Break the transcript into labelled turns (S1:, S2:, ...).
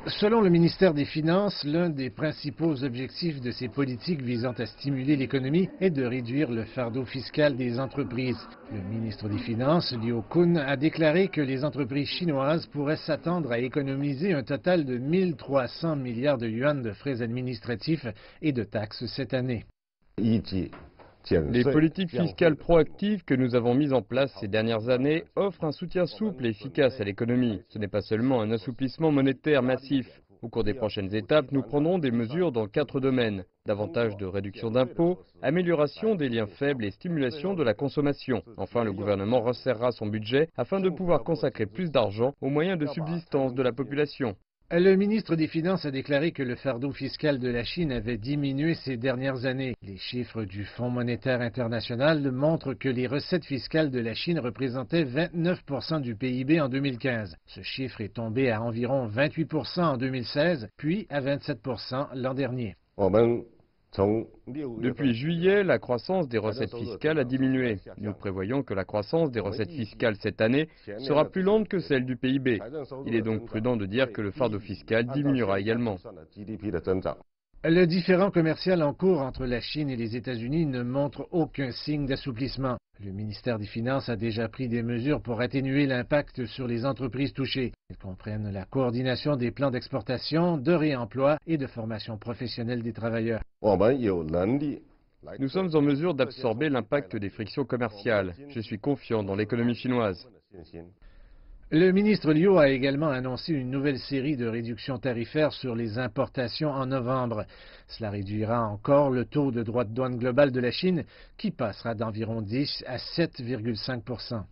S1: Selon le ministère des Finances, l'un des principaux objectifs de ces politiques visant à stimuler l'économie est de réduire le fardeau fiscal des entreprises. Le ministre des Finances, Liu Kun, a déclaré que les entreprises chinoises pourraient s'attendre à économiser un total de 1300 milliards de yuan de frais administratifs et de taxes cette année.
S2: Les politiques fiscales proactives que nous avons mises en place ces dernières années offrent un soutien souple et efficace à l'économie. Ce n'est pas seulement un assouplissement monétaire massif. Au cours des prochaines étapes, nous prendrons des mesures dans 4 domaines. Davantage de réduction d'impôts, amélioration des liens faibles et stimulation de la consommation. Enfin, le gouvernement resserrera son budget afin de pouvoir consacrer plus d'argent aux moyens de subsistance de la population.
S1: Le ministre des Finances a déclaré que le fardeau fiscal de la Chine avait diminué ces dernières années. Les chiffres du Fonds monétaire international montrent que les recettes fiscales de la Chine représentaient 29% du PIB en 2015. Ce chiffre est tombé à environ 28% en 2016, puis à 27% l'an dernier.
S2: Depuis juillet, la croissance des recettes fiscales a diminué. Nous prévoyons que la croissance des recettes fiscales cette année sera plus lente que celle du PIB. Il est donc prudent de dire que le fardeau fiscal diminuera également.
S1: Le différend commercial en cours entre la Chine et les États-Unis ne montre aucun signe d'assouplissement. Le ministère des Finances a déjà pris des mesures pour atténuer l'impact sur les entreprises touchées. Elles comprennent la coordination des plans d'exportation, de réemploi et de formation professionnelle des travailleurs.
S2: Nous sommes en mesure d'absorber l'impact des frictions commerciales. Je suis confiant dans l'économie chinoise.
S1: Le ministre Liu a également annoncé une nouvelle série de réductions tarifaires sur les importations en novembre. Cela réduira encore le taux de droits de douane global de la Chine, qui passera d'environ 10 à 7,5%.